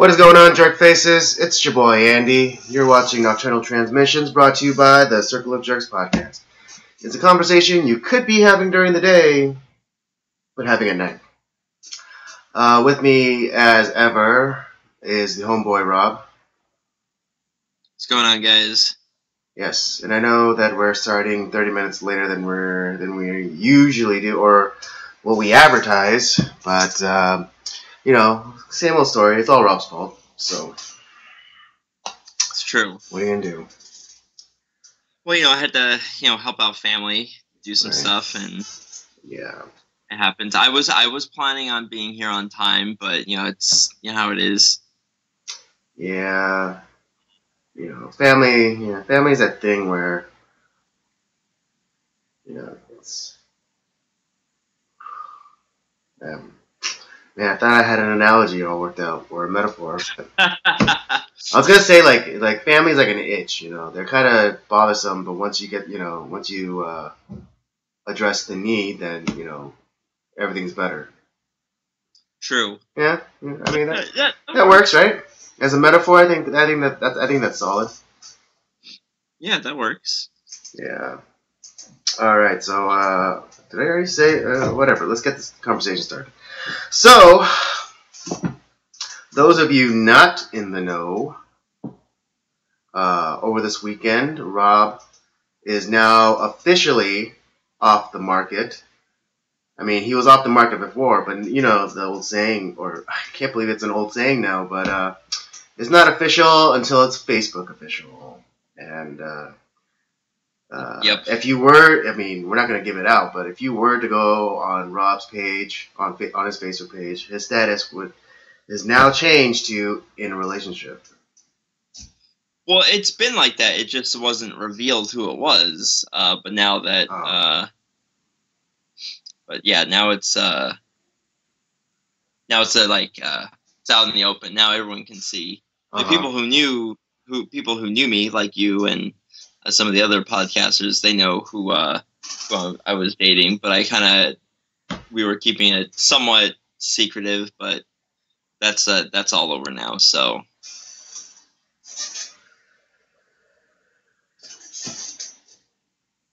What is going on, jerk faces? It's your boy Andy. You're watching Nocturnal Transmissions, brought to you by the Circle of Jerks podcast. It's a conversation you could be having during the day, but having at night. With me, as ever, is the homeboy Rob. What's going on, guys? Yes, and I know that we're starting 30 minutes later than we usually do, or what we advertise, but same old story. It's all Rob's fault. So it's true. What are you gonna do? Well, I had to, help out family, do some stuff, and yeah, it happens. I was planning on being here on time, but it's how it is. Yeah, family. Yeah, family's that thing where it's. Man, I thought I had an analogy all worked out, or a metaphor. I was gonna say like family's like an itch, They're kind of bothersome, but once you address the need, then everything's better. True. Yeah, I mean that works, right? As a metaphor, I think that's solid. Yeah, that works. Yeah. All right. So did I already say whatever? Let's get this conversation started. So, those of you not in the know, over this weekend, Rob is now officially off the market. I mean, he was off the market before, but the old saying, or I can't believe it's an old saying now, but it's not official until it's Facebook official. And yep. If you were, I mean, we're not going to give it out, but if you were to go on Rob's page, on his Facebook page, his status is now changed to in a relationship. Well, it's been like that. It just wasn't revealed who it was. But now that, but yeah, now it's out in the open. Now everyone can see. The people who knew me, like you and some of the other podcasters, they know who I was dating, but we were keeping it somewhat secretive, but that's all over now, so.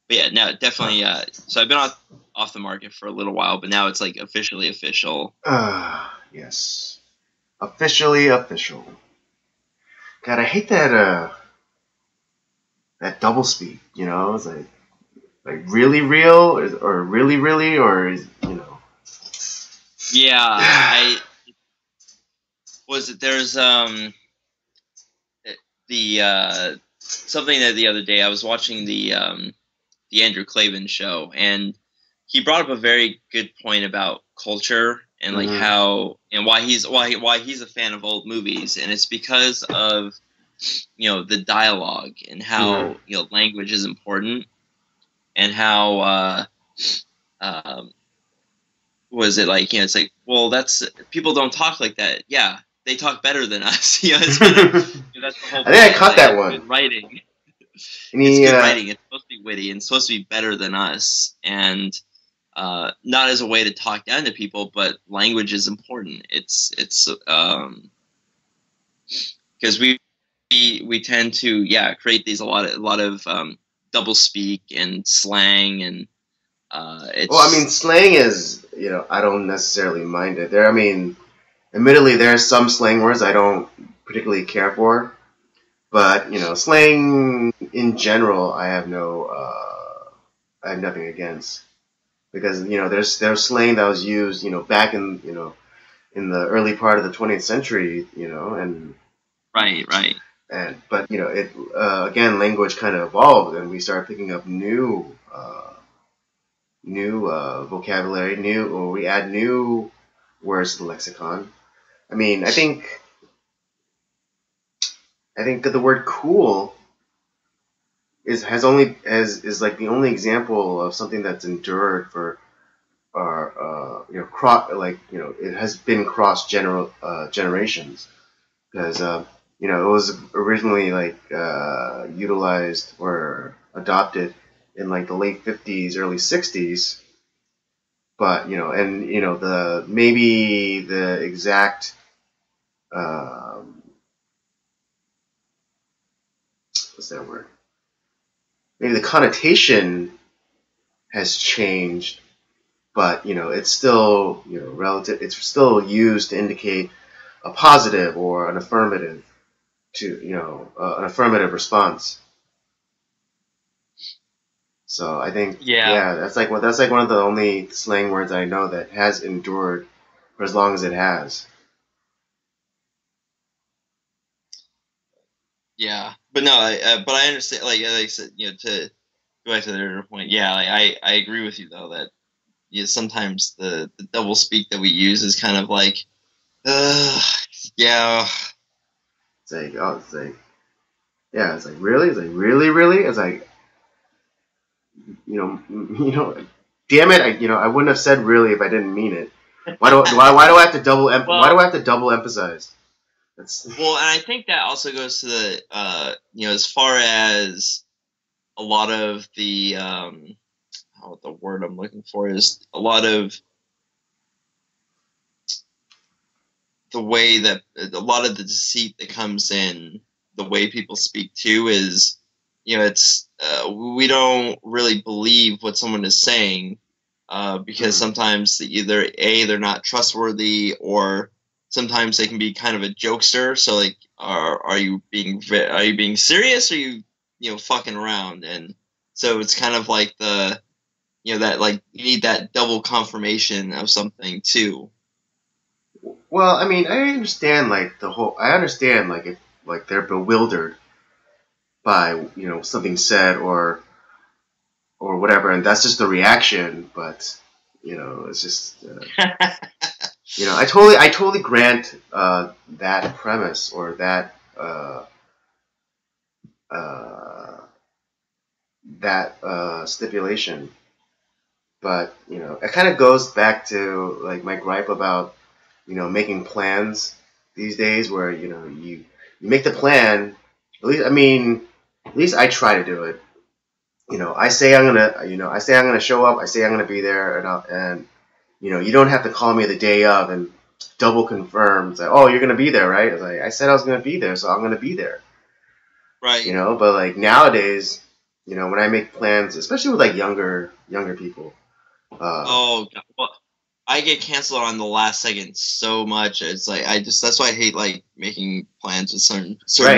But yeah, now definitely, so I've been off the market for a little while, but now it's like officially official. Yes. Officially official. God, I hate that, that double speak, It's like really real or really really or Yeah, there's something that the other day I was watching the Andrew Klavan show, and he brought up a very good point about culture and like how and why he's a fan of old movies, and it's because of the dialogue and how language is important, and how was it like it's like, well, that's people don't talk like that. Yeah, they talk better than us. It's that's the whole. I think I caught that one. Good writing. It's good writing. It's supposed to be witty and it's supposed to be better than us, and not as a way to talk down to people, but language is important. It's because we tend to create these a lot of double speak and slang, and it's. Well, I mean, slang is I don't necessarily mind it. Admittedly, there's some slang words I don't particularly care for, but slang in general, I have nothing against, because there's slang that was used back in in the early part of the 20th century, and right. But it again, language kind of evolved, and we started picking up new vocabulary, we add new words to the lexicon. I mean, I think that the word "cool" is like the only example of something that's endured for it has been cross generations, because it was originally utilized or adopted in like the late 50s, early 60s, but maybe the exact what's that word? Maybe the connotation has changed, but it's still relative. It's still used to indicate a positive or an affirmative an affirmative response. So I think that's like one of the only slang words I know that has endured for as long as it has. Yeah, but no, but I understand. Like I said, to go back to the earlier point, yeah, I agree with you though that sometimes the double speak that we use is kind of like, yeah. It's like it's like really, really. It's like damn it, I wouldn't have said really if I didn't mean it. Why do I have to why do I have to double emphasize? Well, and I think that also goes to the as far as a lot of the what the word I'm looking for is, a lot of the way that a lot of the deceit that comes in the way people speak too is, it's we don't really believe what someone is saying because sometimes either they're not trustworthy, or sometimes they can be kind of a jokester. So like, are you being serious, or are you fucking around? And so it's kind of like that like you need that double confirmation of something too. Well, I mean, I understand if like they're bewildered by something said or whatever, and that's just the reaction. But it's just I totally grant that premise or that stipulation. But it kind of goes back to like my gripe about making plans these days, where you make the plan. At least I try to do it. I say I'm gonna show up. I say I'm gonna be there, and you don't have to call me the day of and double confirm. It's like, oh, you're gonna be there, right? It's like, I said I was gonna be there, so I'm gonna be there. Right. But like nowadays, when I make plans, especially with like younger people. Oh, well, I get canceled on the last second so much. It's like that's why I hate like making plans with certain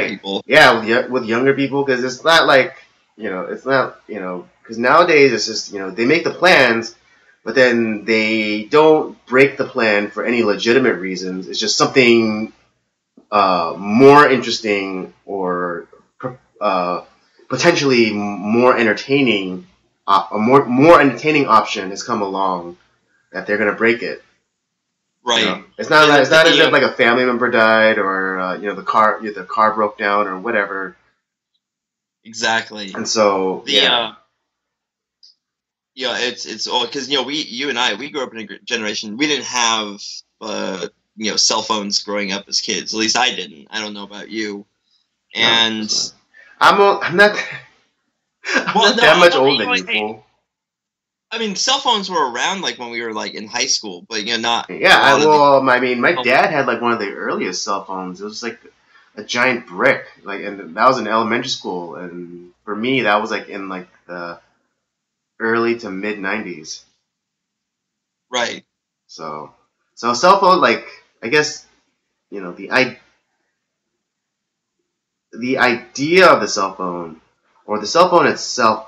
people. Yeah, with younger people, because it's not like it's not because nowadays it's just they make the plans, but then they don't break the plan for any legitimate reasons. It's just something more interesting or potentially more entertaining. A more entertaining option has come along that they're gonna break it. Right. It's not as if like a family member died or the car broke down or whatever. Exactly. And so it's all because you and I grew up in a generation we didn't have cell phones growing up as kids. At least I didn't. I don't know about you. And I'm not that much older than you, fool. I mean, cell phones were around like when we were like in high school, but not. Yeah, my dad had like one of the earliest cell phones. It was like a giant brick, like, and that was in elementary school. And for me, that was like in like the early to mid '90s. Right. So cell phone, like, I guess the idea of the cell phone or the cell phone itself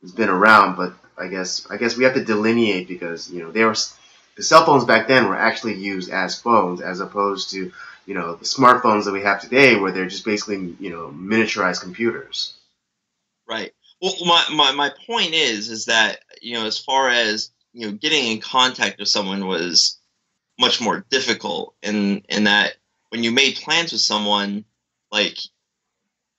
has been around, but I guess we have to delineate because the cell phones back then were actually used as phones as opposed to the smartphones that we have today, where they're just basically miniaturized computers. Right. Well, my point is that as far as getting in contact with someone was much more difficult, and that when you made plans with someone, like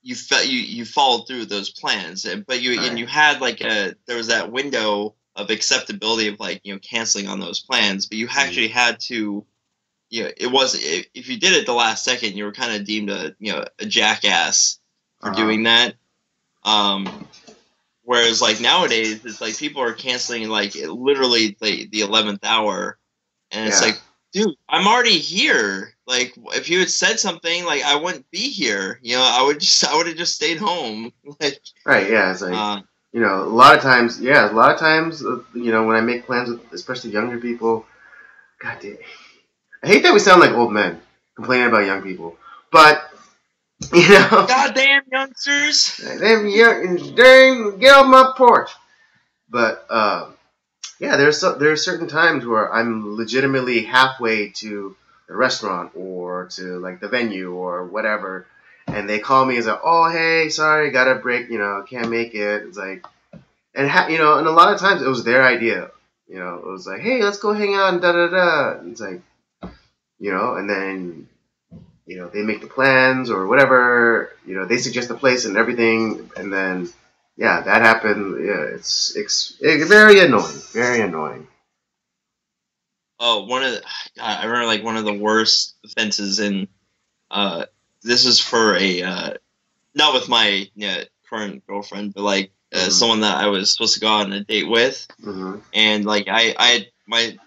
you followed through those plans, but and you had like there was that window of acceptability of like canceling on those plans, but you actually had to it was if you did it the last second, you were kind of deemed a jackass for doing that. Whereas like nowadays, it's like people are canceling like literally the 11th hour, and it's like, dude, I'm already here. Like, if you had said something, like, I wouldn't be here. You know, I would have just stayed home. Like, Right? Yeah, it's like you know, a lot of times, you know, when I make plans with especially younger people, God damn, I hate that we sound like old men complaining about young people, but you know, goddamn youngsters. damn, get off my porch. But yeah, there are certain times where I'm legitimately halfway to the restaurant or to like the venue or whatever, and they call me as like, oh hey, sorry, got a break, you know, can't make it. It's like, and you know, and a lot of times it was their idea. You know, it was like, hey, let's go hang out and da da da. It's like, you know, and then you know they make the plans or whatever. You know, they suggest the place and everything, and then yeah, that happened. Yeah, it's very annoying. Very annoying. Oh, I remember like one of the worst offenses in this is for a not with my current girlfriend, but like someone that I was supposed to go on a date with, and like I my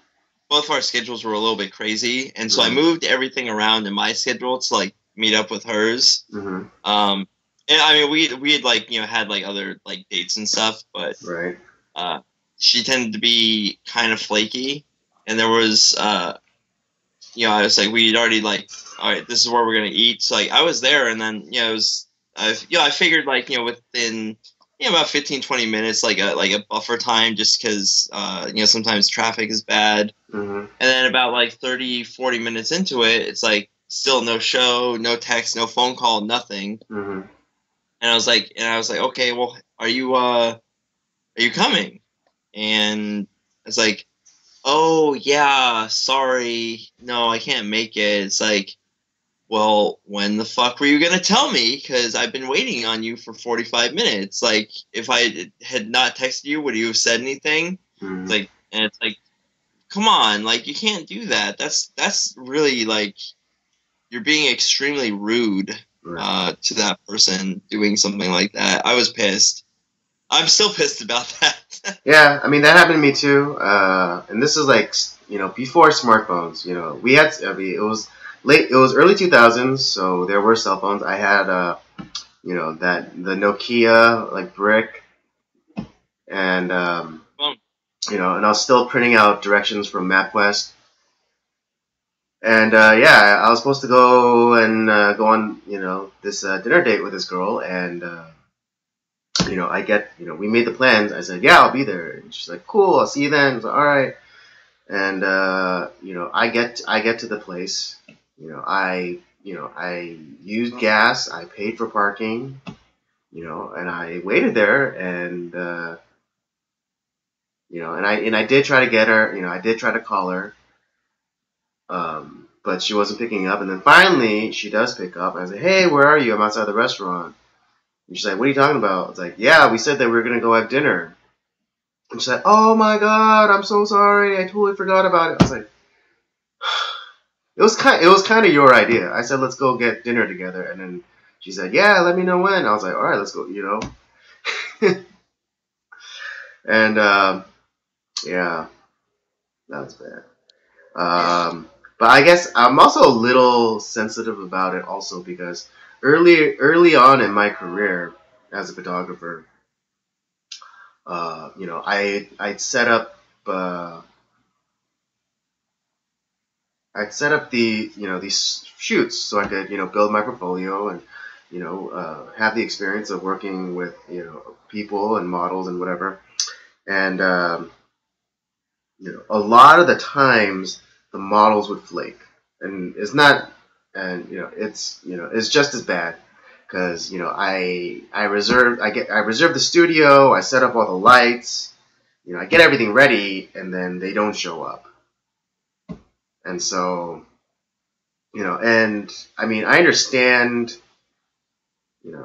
both of our schedules were a little bit crazy, and so I moved everything around in my schedule to like meet up with hers. And I mean we had like had like other like dates and stuff, but right. She tended to be kind of flaky, and there was I was like we'd already like, all right, this is where we're gonna eat. So like I was there, and then it was I figured like within about 15-20 minutes like a buffer time, just because sometimes traffic is bad. And then about like 30-40 minutes into it, it's like still no show, no text, no phone call, nothing. And I was like, okay, well, are you coming? And I was like, oh yeah, sorry, no, I can't make it. It's like, well, when the fuck were you gonna tell me? Because I've been waiting on you for 45 minutes. Like, if I had not texted you, would you have said anything? It's like, and it's like, come on, like you can't do that. That's really like you're being extremely rude to that person doing something like that. I was pissed. I'm still pissed about that. Yeah, I mean that happened to me too. And this is like before smartphones. You know, we had. I mean, it was late. It was early 2000s, so there were cell phones. I had the Nokia like brick, and and I was still printing out directions from MapQuest. And yeah, I was supposed to go and go on this dinner date with this girl, and we made the plans. I said, yeah, I'll be there. And she's like, cool, I'll see you then. I was like, all right. And I get to the place. I used gas. I paid for parking. And I waited there, and and I did try to get her. I did try to call her. But she wasn't picking up, and then finally she does pick up. And I said, "Hey, where are you? I'm outside the restaurant." And she's like, "What are you talking about?" I was like, "Yeah, we said that we were gonna go have dinner." And she's like, "Oh my god, I'm so sorry. I totally forgot about it." I was like, "It was kind of your idea." I said, "Let's go get dinner together," and then she said, "Yeah, let me know when." I was like, "All right, let's go." And yeah, that was bad. But I guess I'm also a little sensitive about it also because early on in my career as a photographer, I'd set up these shoots so I could build my portfolio and have the experience of working with people and models and whatever. And a lot of the times the models would flake, and it's not, and it's just as bad because I reserve the studio, I set up all the lights, I get everything ready, and then they don't show up, and so and I mean I understand.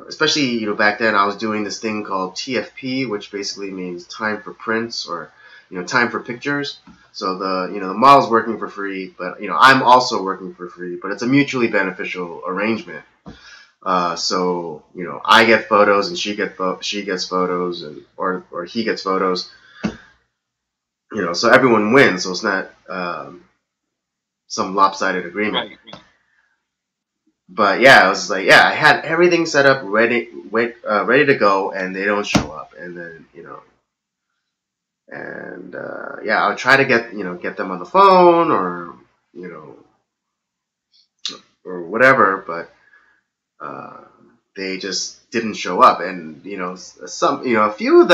Especially back then I was doing this thing called TFP, which basically means time for prints or time for pictures. So the model's working for free, but I'm also working for free, but it's a mutually beneficial arrangement. So I get photos and she gets photos, and or he gets photos. So everyone wins. So it's not some lopsided agreement. Right. But yeah, I was like, yeah, I had everything set up, ready to go, and they don't show up, and then and yeah, I'll try to get them on the phone or you know or whatever, but they just didn't show up, and a few of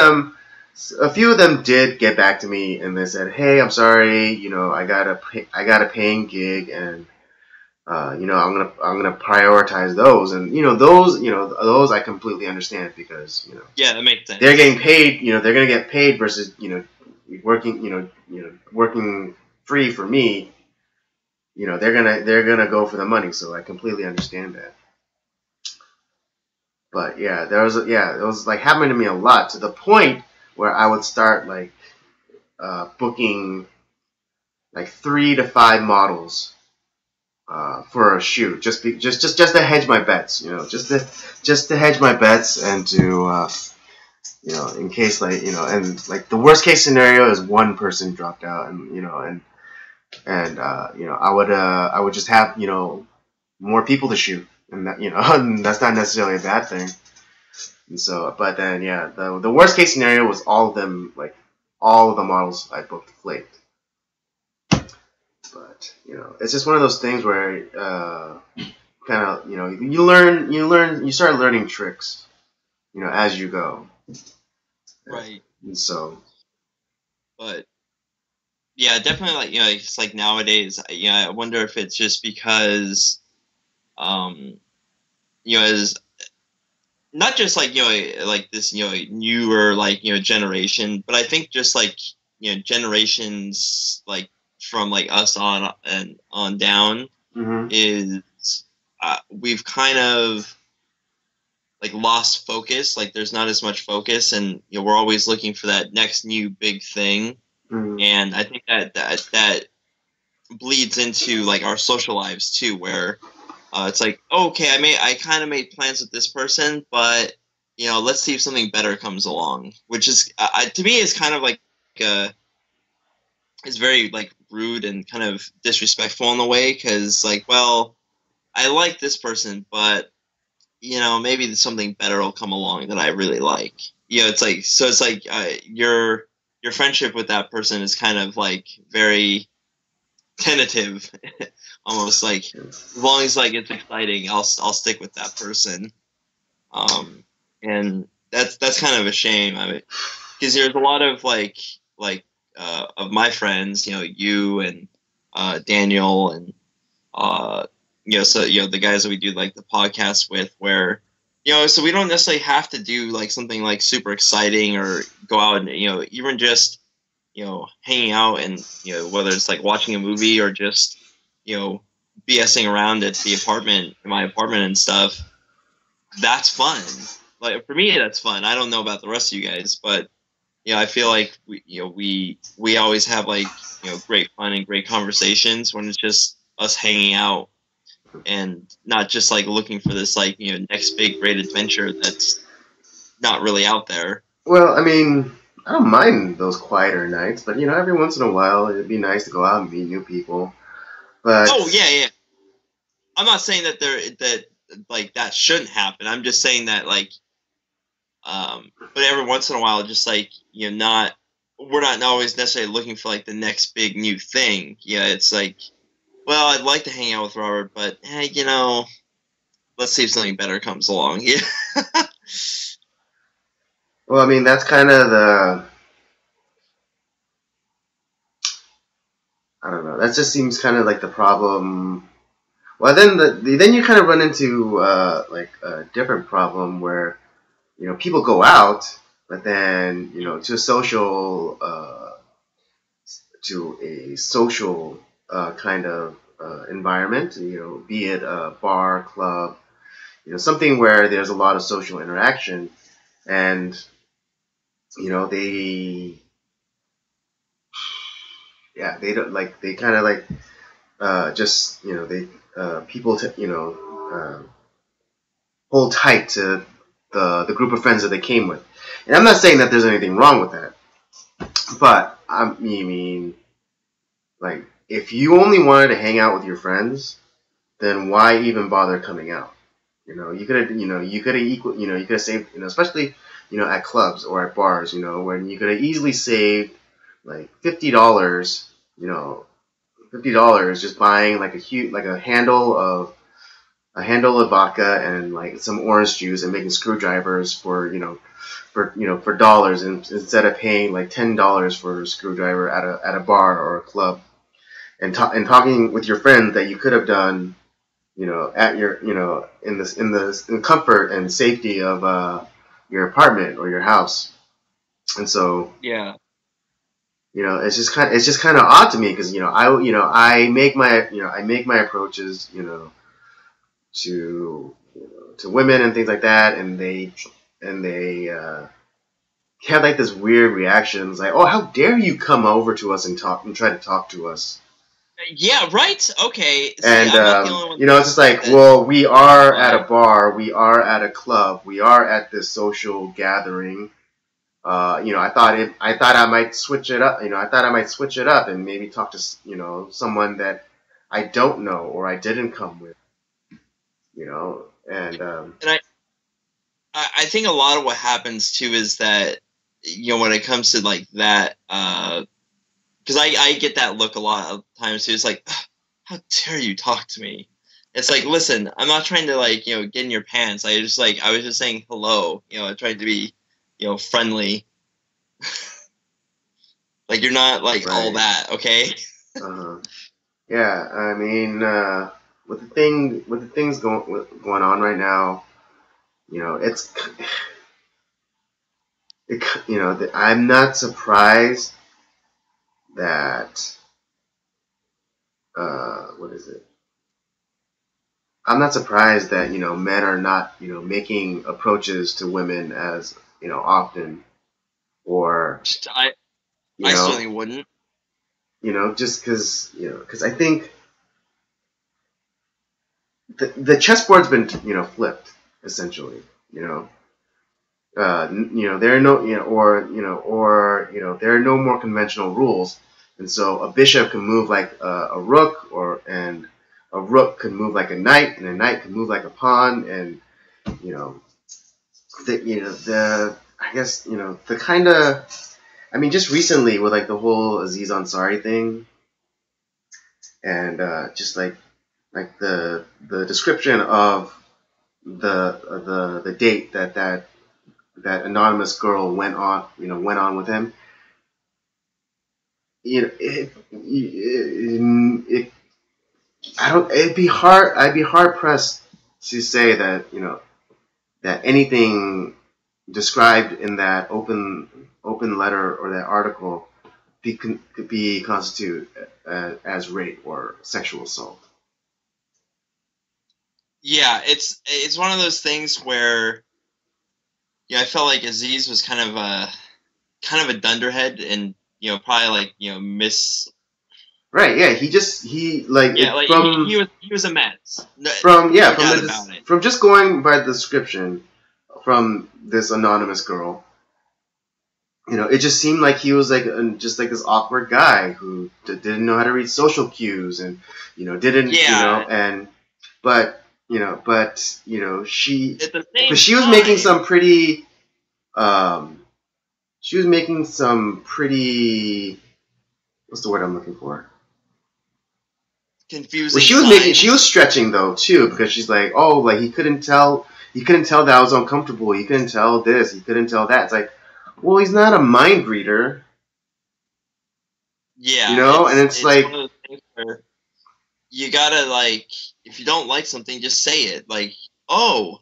them did get back to me, and they said, hey, I'm sorry, I got a paying gig, and I'm gonna prioritize those, and those I completely understand because yeah, that makes sense. they're getting paid, they're gonna get paid versus working working free for me. They're gonna go for the money, so I completely understand that. But yeah, it was like happening to me a lot to the point where I would start like booking like 3 to 5 models for a shoot, just to hedge my bets, just to hedge my bets, and to in case and like the worst case scenario is one person dropped out, and I would just have more people to shoot, and that and that's not necessarily a bad thing. And so, but then yeah, the worst case scenario was all of them, like all of the models I booked flaked. But it's just one of those things where kind of you start learning tricks as you go. Right. And so, but yeah, definitely, like it's like nowadays, I wonder if it's just because as not just like like this newer like generation, but I think just like generations like from like us on and on down is we've kind of like lost focus. Like there's not as much focus, and we're always looking for that next new big thing. And I think that bleeds into like our social lives too, where it's like, okay, I kind of made plans with this person, but let's see if something better comes along, which is to me is kind of like is very like rude and kind of disrespectful in a way, because like, well, I like this person, but maybe something better will come along that I really like. It's like, so it's like your friendship with that person is kind of like very tentative, almost like as long as like it's exciting, I'll stick with that person. And that's kind of a shame. I mean, because there's a lot of like of my friends, you and Daniel and so the guys that we do like the podcast with, where so we don't necessarily have to do like something like super exciting or go out and even just hanging out and whether it's like watching a movie or just BSing around at my apartment and stuff. That's fun. Like for me, that's fun. I don't know about the rest of you guys, but I feel like we always have like great fun and great conversations when it's just us hanging out and not just like looking for this like next big great adventure that's not really out there. Well, I mean, I don't mind those quieter nights, but every once in a while it'd be nice to go out and meet new people. But yeah. I'm not saying that like that shouldn't happen. I'm just saying that like but every once in a while, just like we're not always necessarily looking for like the next big new thing. It's like, well, I'd like to hang out with Robert, but hey, let's see if something better comes along. Yeah. Well, I mean, that's kind of I don't know. That just seems kind of like the problem. Well, then you kind of run into like a different problem where people go out, but then to a social kind of environment, be it a bar, club, something where there's a lot of social interaction, and they don't like, they kind of like just they people hold tight to the group of friends that they came with. And I'm not saying that there's anything wrong with that, but I mean, like, if you only wanted to hang out with your friends, then why even bother coming out? You could have, you could have you could have saved, especially, at clubs or at bars, when you could have easily saved like $50, $50 just buying like a handle of vodka and like some orange juice and making screwdrivers for dollars, and instead of paying like $10 for a screwdriver at a bar or a club, and talking with your friends that you could have done, at your, in the comfort and safety of your apartment or your house. And so, Yeah. it's just kind of odd to me, because I make my approaches, to to women and things like that, and they have like this weird reactions, like, oh, how dare you come over to us and try to talk to us. Yeah, right? Okay. See, And, I'm not the only one. it's just like, well, we are at a bar, we are at a club, we are at this social gathering. I thought I might switch it up. I thought I might switch it up and maybe talk to, someone that I don't know or I didn't come with. And I think a lot of what happens too is that, when it comes to like that, because I get that look a lot of times too. It's like, how dare you talk to me? It's like, listen, I'm not trying to like, get in your pants. I was just saying hello. I tried to be, friendly. Like, you're not like right. all that, okay? Yeah, I mean, with the things going on right now, I'm not surprised that what is it? I'm not surprised that men are not making approaches to women as often, or I certainly wouldn't. Just because I think the chessboard's been flipped, essentially. There are no there are no more conventional rules, and so a bishop can move like a rook, and a rook can move like a knight, and a knight can move like a pawn, and the I guess the kind of, I mean, just recently with like the whole Aziz Ansari thing, and just like the description of the date that anonymous girl went on with him. It'd be hard. I'd be hard pressed to say that that anything described in that open letter or that article could be constitute as rape or sexual assault. Yeah, it's one of those things where, I felt like Aziz was kind of a dunderhead, and probably like Right. Yeah. He was a mess. From just going by the description from this anonymous girl, it just seemed like he was like just like this awkward guy who didn't know how to read social cues, and didn't she was making some pretty what's the word I'm looking for? Confusing. Well, she was stretching though too, because she's like, oh, like he couldn't tell that I was uncomfortable. He couldn't tell this. He couldn't tell that. It's like, well, he's not a mind reader. Yeah, and it's like, one of those things where you gotta, like, if you don't like something, just say it. Like, oh,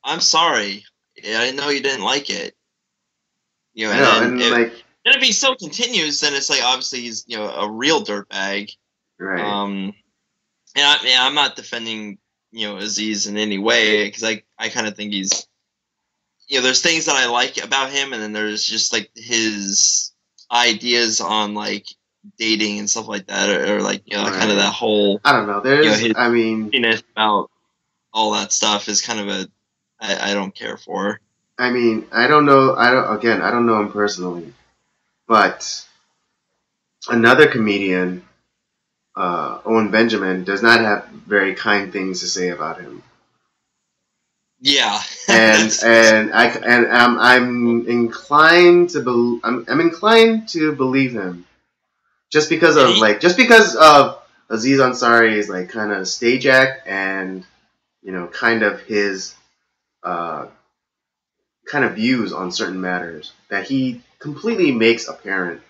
I'm sorry. I didn't know you didn't like it. And if he still continues, then it's like, obviously he's a real dirtbag. Right. And I'm not defending Aziz in any way, because I kind of think he's there's things that I like about him, and then there's just like his ideas on like dating and stuff like that, or like kind of that whole, I don't know. There's about all that stuff is kind of I don't care for. I mean, I don't know. I don't know him personally, but another comedian Owen Benjamin does not have very kind things to say about him. Yeah, I'm inclined to I'm inclined to believe him just because of Aziz Ansari's like kind of stage act and kind of his uh, kind of views on certain matters that he completely makes apparent.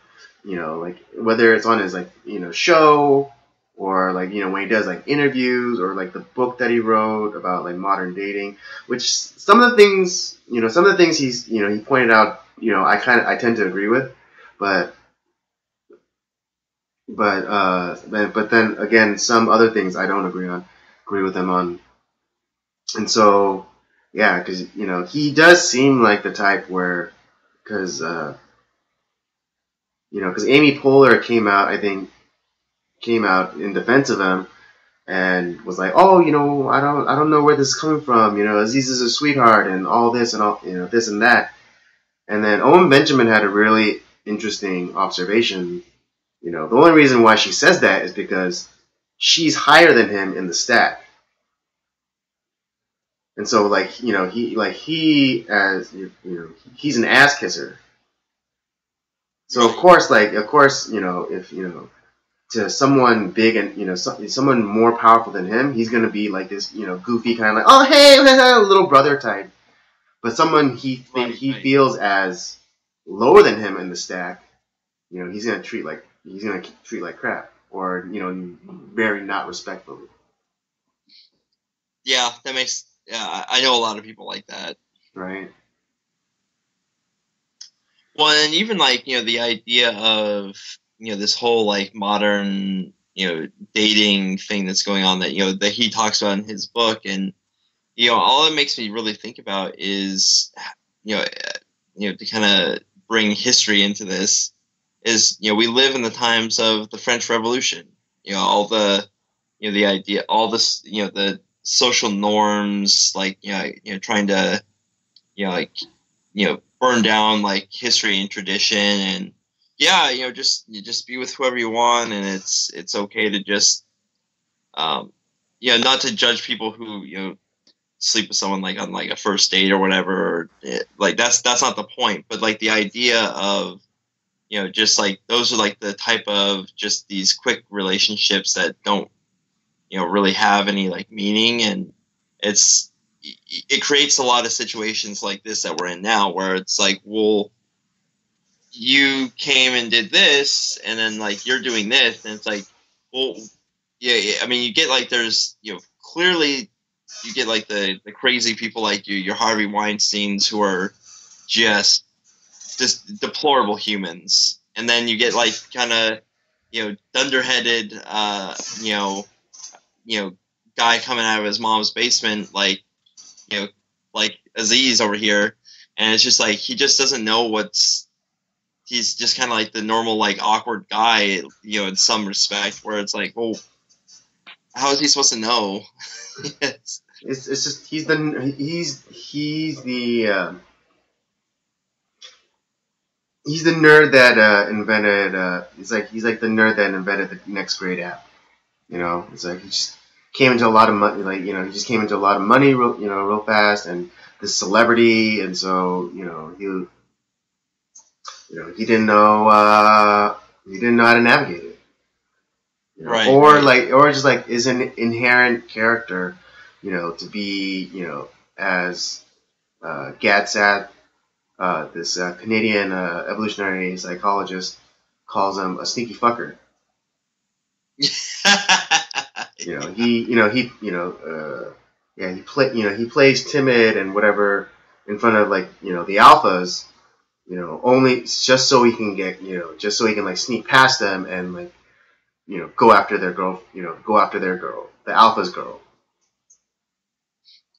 Like whether it's on his like show or like when he does like interviews or like the book that he wrote about like modern dating, which some of the things he's he pointed out I tend to agree with, but but then again some other things I don't agree with him on, and so yeah, because he does seem like the type where because because Amy Poehler came out in defense of him and was like, oh, I don't know where this is coming from. Aziz is a sweetheart and all this and all, this and that. And then Owen Benjamin had a really interesting observation. The only reason why she says that is because she's higher than him in the stack. And so, like, he as he's an ass kisser. So of course, if to someone big and someone more powerful than him, he's gonna be like this goofy kind of like, oh hey little brother type. But someone he feels as lower than him in the stack, he's gonna treat like crap or very not respectfully. Yeah, that makes. Yeah, I know a lot of people like that. Right. Well, and even like the idea of this whole like modern dating thing that's going on that that he talks about in his book, and all it makes me really think about is to kind of bring history into this is we live in the times of the French Revolution. All the the idea, all this the social norms, like trying to like burn down like history and tradition, and just be with whoever you want, and it's okay to just not to judge people who sleep with someone like on like a first date or whatever. Like that's not the point, but like the idea of just like those are like the type of just these quick relationships that don't really have any like meaning, and it creates a lot of situations like this that we're in now where it's like, well, you came and did this and then like you're doing this, and it's like, well, yeah, I mean, you get like there's clearly you get like the crazy people like your Harvey Weinsteins who are just deplorable humans, and then you get like kind of dunderheaded guy coming out of his mom's basement like like Aziz over here, and it's just like he just doesn't know he's just kind of like the normal like awkward guy in some respect, where it's like, well, how is he supposed to know? It's just he's the nerd that invented he's like the nerd that invented the next great app. It's like he just came into a lot of money, like he just came into a lot of money real fast, and this celebrity, and so he didn't know how to navigate it. Right, or right. or just like is an inherent character, to be as Gad Saad, this Canadian evolutionary psychologist, calls him a sneaky fucker. He plays timid and whatever in front of like the alphas, only just so he can just so he can like sneak past them and like go after their girl, the alpha's girl.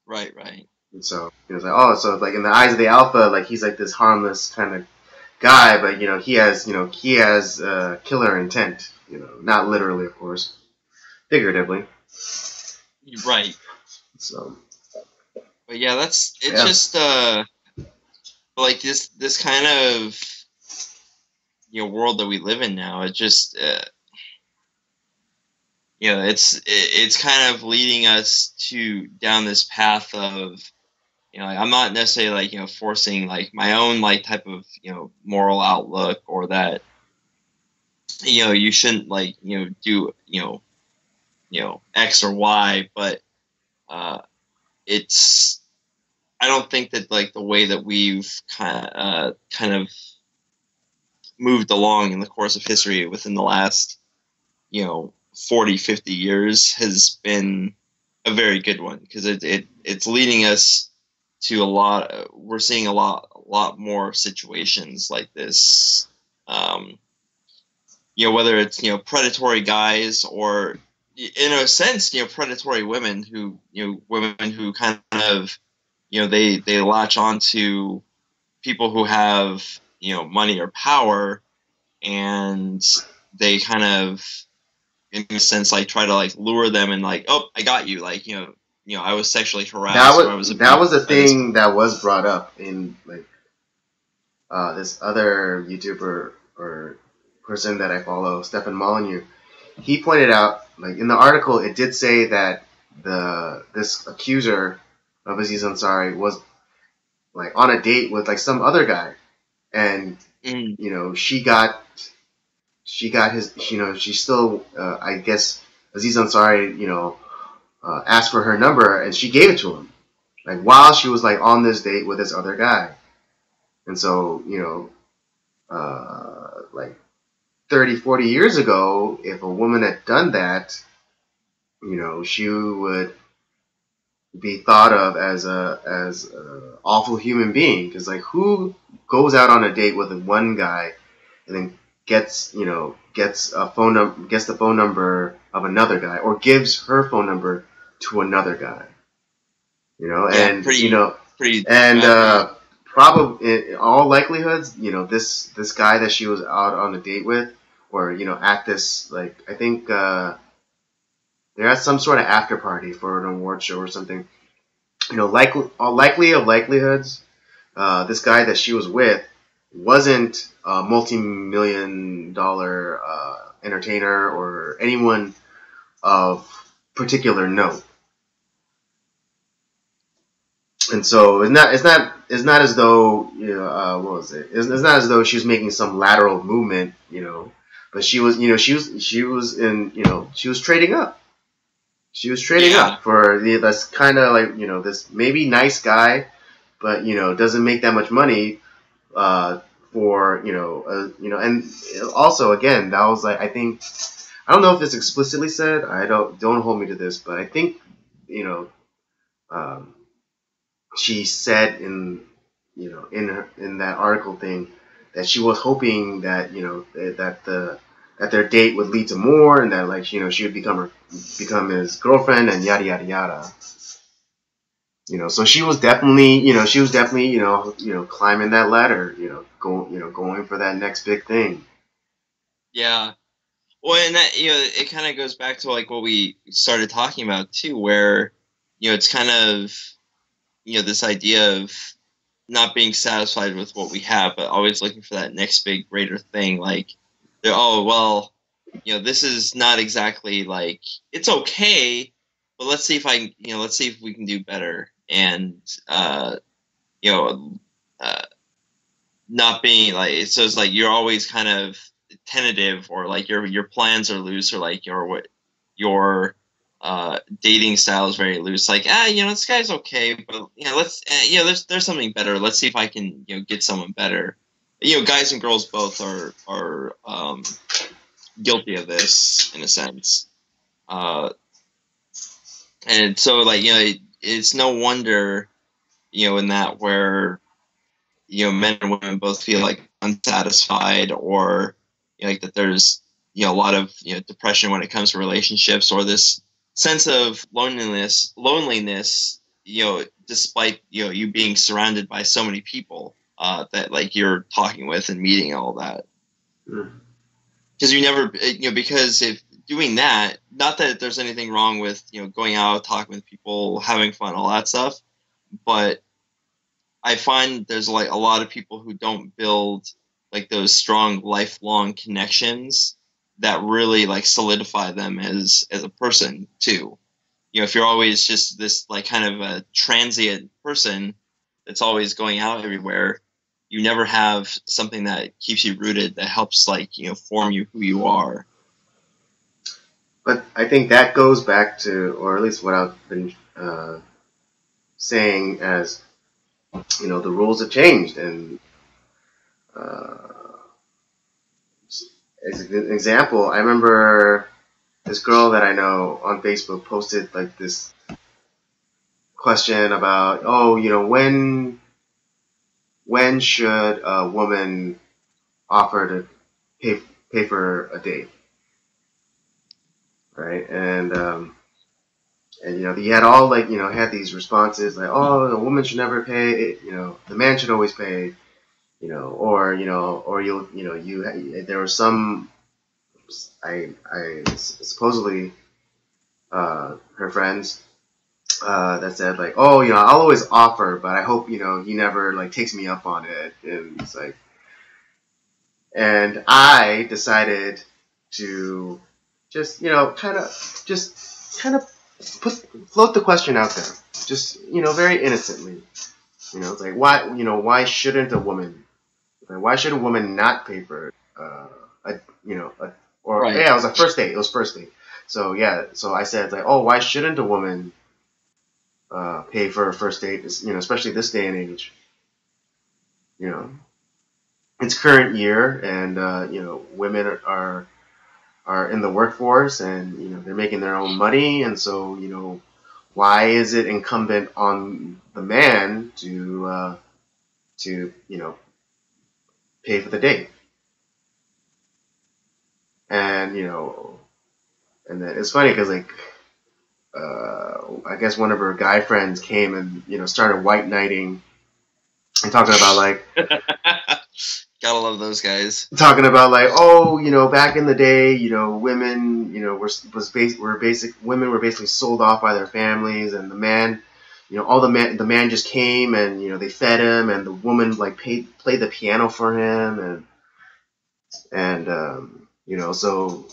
Right, right. And so he was like, oh, so like in the eyes of the alpha, like he's like this harmless kind of guy, but he has killer intent, not literally, of course, figuratively. Right. So, but yeah, it's just like this kind of world that we live in now. It just it's kind of leading us to down this path of, like, I'm not necessarily like, forcing like my own like type of, moral outlook, or that, you shouldn't like, do, X or Y, but it's, I don't think that like the way that we've kind of moved along in the course of history within the last, 40, 50 years has been a very good one, because it's leading us to a lot. We're seeing a lot more situations like this. Whether it's, predatory guys, or in a sense, predatory women who, kind of, they latch on to people who have, money or power, and they kind of, in a sense, like try to like lure them and like, oh, I got you, like, I was sexually harassed, or I was that was a thing that was brought up in like this other YouTuber or person that I follow, Stefan Molyneux. He pointed out, like in the article, it did say that this accuser of Aziz Ansari was like on a date with like some other guy, and she got his, she still I guess Aziz Ansari asked for her number, and she gave it to him, like while she was like on this date with this other guy. And so like 30, 40 years ago, if a woman had done that, she would be thought of as a awful human being, because like who goes out on a date with one guy and then gets the phone number of another guy, or gives her phone number to another guy, and pretty probably in all likelihoods, this guy that she was out on a date with, or at this, like, I think they're at some sort of after party for an award show or something. Likely of likelihoods, this guy that she was with wasn't a multi-million-dollar entertainer or anyone of particular note. And so it's not as though what was it? It's not as though she was making some lateral movement, but she was she was trading up. She was trading up for that's kind of like this maybe nice guy, but doesn't make that much money for and also again, that was like, I think, I don't know if it's explicitly said. I don't hold me to this, but I think she said in in that article thing that she was hoping that that their date would lead to more, and that like she would become his girlfriend, and yada yada yada. So she was definitely climbing that ladder, going for that next big thing. Yeah. Well, and that, it kind of goes back to like what we started talking about too, where it's kind of this idea of not being satisfied with what we have, but always looking for that next big greater thing. Like, oh well, this is not exactly like, it's okay, but let's see if let's see if we can do better. And not being like, so it's like you're always kind of tentative, or like your plans are loose, or like your dating style is very loose. Like, this guy's okay, but let's there's something better. Let's see if I can get someone better. Guys and girls both are guilty of this in a sense, and so like it's no wonder in that where men and women both feel like unsatisfied, or like that there's a lot of depression when it comes to relationships, or this sense of loneliness, despite you being surrounded by so many people that like you're talking with and meeting and all that. Because you never, because if doing that, not that there's anything wrong with going out, talking with people, having fun, all that stuff, but I find there's like a lot of people who don't build like those strong lifelong connections that really like solidify them as a person too. You know, if you're always just this like kind of a transient person that's always going out everywhere, you never have something that keeps you rooted, that helps like, you know, form you who you are. But I think that goes back to, or at least what I've been saying, as you know, the rules have changed, and uh, as an example, I remember this girl that I know on Facebook posted like this question about, oh, you know, when should a woman offer to pay for a date, right? And you know, he had all like, you know, had these responses like, oh, the woman should never pay, you know, the man should always pay, you know, or you'll, you know, there was some, I supposedly her friends that said like, oh, you know, I'll always offer, but I hope, you know, he never like takes me up on it, and it's like, and I decided to just, you know, kind of float the question out there, just, you know, very innocently. You know, it's like, why, you know, why shouldn't a woman, like, why should a woman not pay for a, you know, or Right. yeah, it was a first date. It was first date. So yeah, so I said like, oh, why shouldn't a woman pay for a first date? You know, especially this day and age. You know, it's current year, and you know, women are in the workforce, and you know, they're making their own money, and so, you know, why is it incumbent on the man to, you know, pay for the date? And you know, and then it's funny because like I guess one of her guy friends came and, you know, started white knighting and talking about like Gotta love those guys. talking about like, oh, you know, back in the day, you know, women, you know, women were basically sold off by their families, and the man, you know, the man just came, and you know, they fed him, and the woman like played the piano for him, and you know, so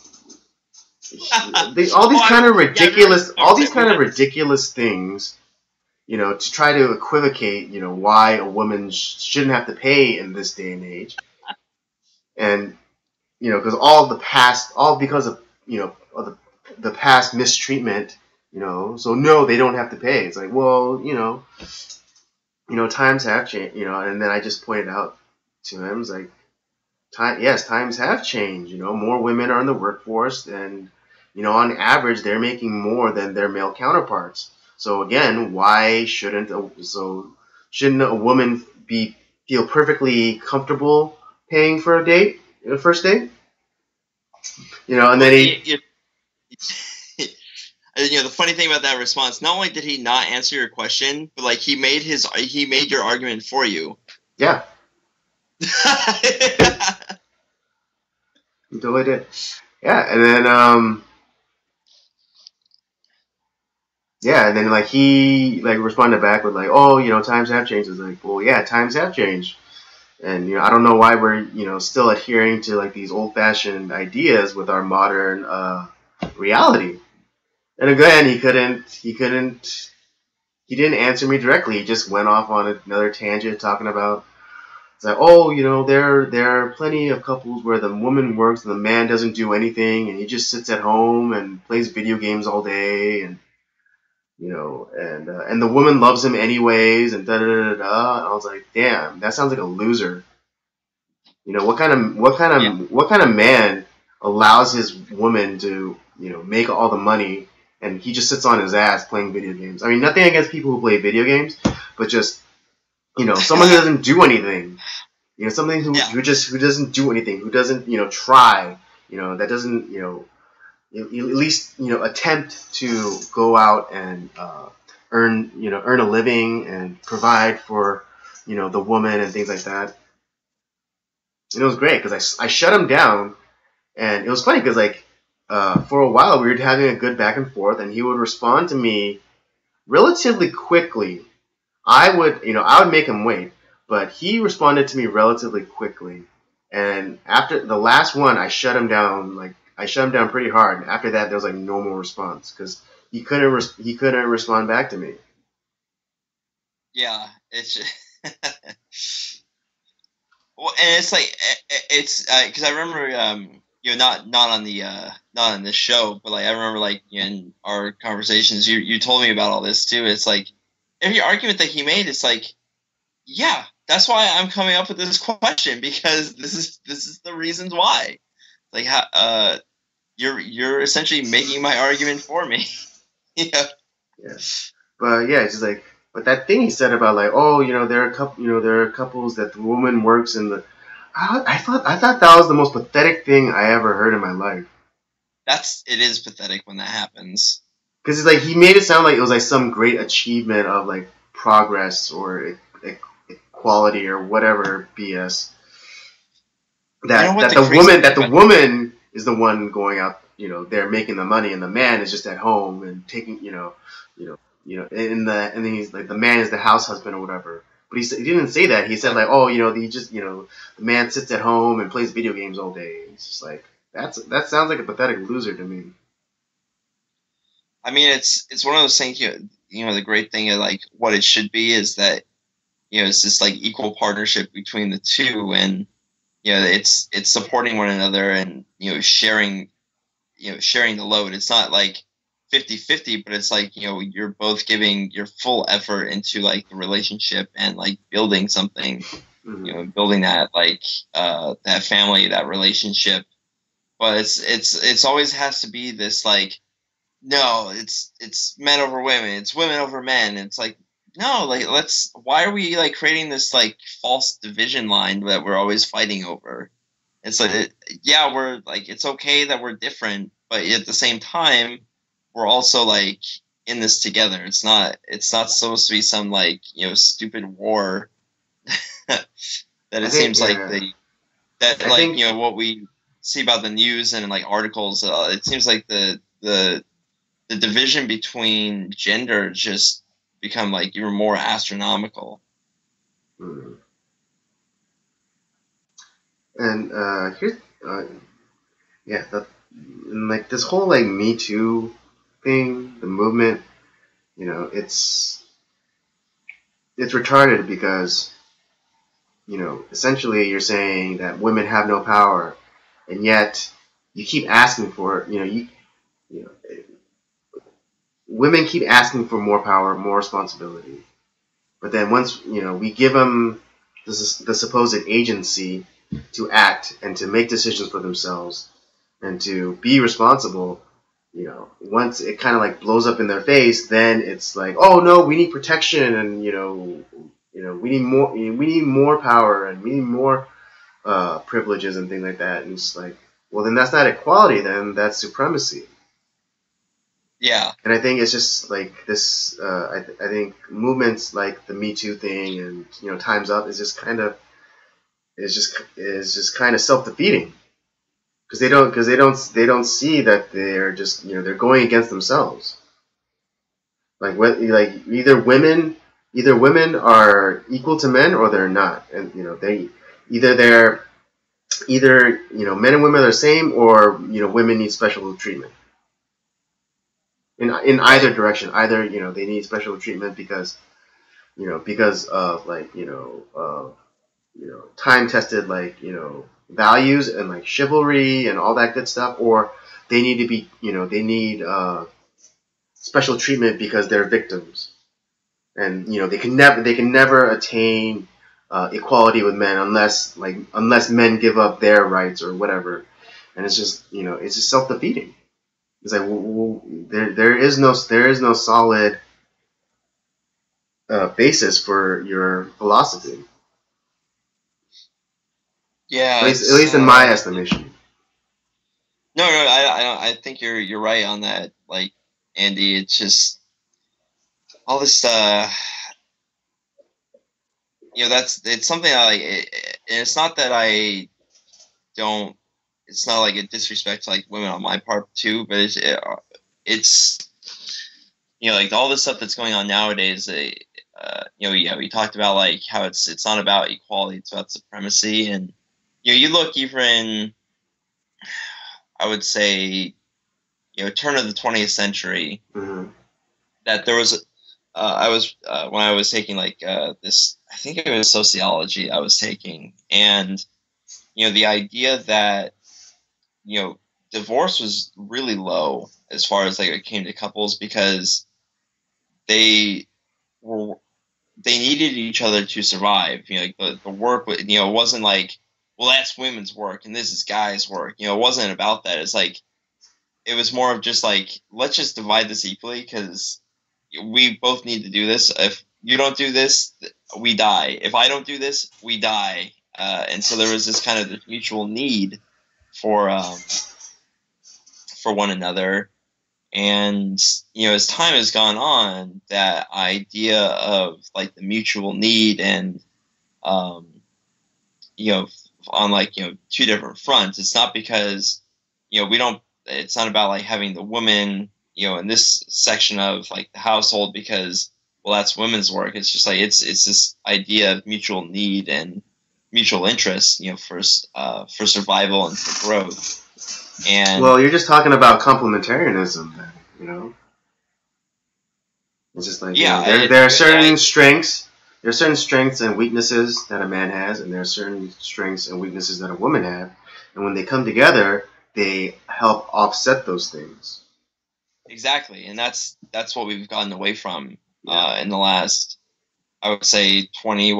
all these kind of ridiculous, all these kind of ridiculous things, you know, to try to equivocate, you know, why a woman shouldn't have to pay in this day and age, and you know, because all because of, you know, of the past mistreatment, you know, so no, they don't have to pay. It's like, well, you know, times have changed, you know, and then I just pointed out to him, it's like, yes, times have changed. You know, more women are in the workforce, and you know, on average, they're making more than their male counterparts. So again, why shouldn't a woman feel perfectly comfortable paying for a first date? You know, and then you know, the funny thing about that response, not only did he not answer your question, but like he made your argument for you. Yeah. He totally did. Yeah, and then yeah, and then like he like responded back with like, oh, you know, times have changed. It's like, well, yeah, times have changed. And you know, I don't know why we're, you know, still adhering to like these old-fashioned ideas with our modern reality. And again, he didn't answer me directly. He just went off on another tangent talking about, it's like, oh, you know, there are plenty of couples where the woman works and the man doesn't do anything, and he just sits at home and plays video games all day, and you know, and the woman loves him anyways, and da da da da. And I was like, damn, that sounds like a loser. You know, what kind of man allows his woman to, you know, make all the money, and he just sits on his ass playing video games? I mean, nothing against people who play video games, but just, you know, someone who doesn't do anything. You know, something who doesn't do anything, who doesn't, you know, try, you know, that doesn't, you know, at least, you know, attempt to go out and earn a living and provide for, you know, the woman and things like that. And it was great because I shut him down, and it was funny because like for a while we were having a good back and forth, and he would respond to me relatively quickly. I would make him wait, but he responded to me relatively quickly. And after the last one, I shut him down like I shut him down pretty hard. And after that, there was like no more response because he couldn't respond back to me. Yeah, it's well, and it's like it's because I remember not on the not on this show, but like I remember like in our conversations, you told me about all this too. It's like every argument that he made, it's like, yeah, that's why I'm coming up with this question, because this is the reasons why. Like how you're essentially making my argument for me. Yeah. Yeah, but yeah, it's just like, but that thing he said about like, oh, there are there are couples that the woman works in the. I thought that was the most pathetic thing I ever heard in my life. It is pathetic when that happens. Because it's like he made it sound like it was like some great achievement of like progress or equality or whatever BS. That the woman is the one going out, they're making the money, and the man is just at home and taking, and then he's like the man is the house husband or whatever. But he didn't say that. He said like, oh, he just, the man sits at home and plays video games all day. It's just like that sounds like a pathetic loser to me. I mean, it's one of those things. The great thing of like what it should be is that it's this like equal partnership between the two, and it's supporting one another, and sharing the load. It's not like 50-50, but it's like you're both giving your full effort into like the relationship and like building something, Mm-hmm. building that like that family, that relationship. But it's always has to be this like, no, it's men over women, it's women over men. It's like, no, like why are we like creating this like false division line that we're always fighting over? It's like, yeah, we're like, it's okay that we're different, but at the same time, we're also like in this together. It's not supposed to be some like stupid war that seems like what we see about the news and like articles. It seems like the division between gender just become like even more astronomical. Mm-hmm. And here's yeah, and like this whole like Me Too thing, the movement, it's retarded because essentially you're saying that women have no power, and yet you keep asking for it. You know women keep asking for more power, more responsibility, but then once we give them the supposed agency to act and to make decisions for themselves and to be responsible, once it kind of like blows up in their face, then it's like, oh no, we need protection, and we need more power, and we need more privileges and things like that. And it's like, well, then that's not equality, then that's supremacy. Yeah. And I think it's just like this. I think movements like the Me Too thing and Time's Up is just kind of self defeating. Because they don't see that they're just they're going against themselves. Like either women are equal to men or they're not, and they're either men and women are the same, or women need special treatment. In either direction, either they need special treatment because of like time tested like values and like chivalry and all that good stuff, or they need to be they need special treatment because they're victims, and they can never attain equality with men unless men give up their rights or whatever, and it's just it's just self defeating. It's like there is no solid basis for your philosophy. Yeah, At least in my estimation. No, I think you're right on that. Like, Andy, it's just all this. It's something I like. And it's not that I don't. It's not like a disrespect to like women on my part too, but it's like all this stuff that's going on nowadays. Yeah, we talked about like how it's not about equality, it's about supremacy, and you look even. I would say, turn of the 20th century, that there was, I was when I was taking this, I think it was sociology I was taking, and the idea that divorce was really low as far as it came to couples, because they were they needed each other to survive. The work, it wasn't like, well, that's women's work and this is guys' work. It wasn't about that. It's like, it was more of just like, let's just divide this equally, because we both need to do this. If you don't do this, we die. If I don't do this, we die. And so there was this kind of this mutual need for one another. And as time has gone on, that idea of like the mutual need, and on two different fronts. It's not because we don't. It's not about like having the woman in this section of like the household because, well, that's women's work. It's just like it's this idea of mutual need and mutual interest, for survival and for growth. And well, you're just talking about complementarianism, then, It's just like, there are certain strengths. There are certain strengths and weaknesses that a man has, and there are certain strengths and weaknesses that a woman has. And when they come together, they help offset those things. Exactly, and that's what we've gotten away from in the last, I would say, 20,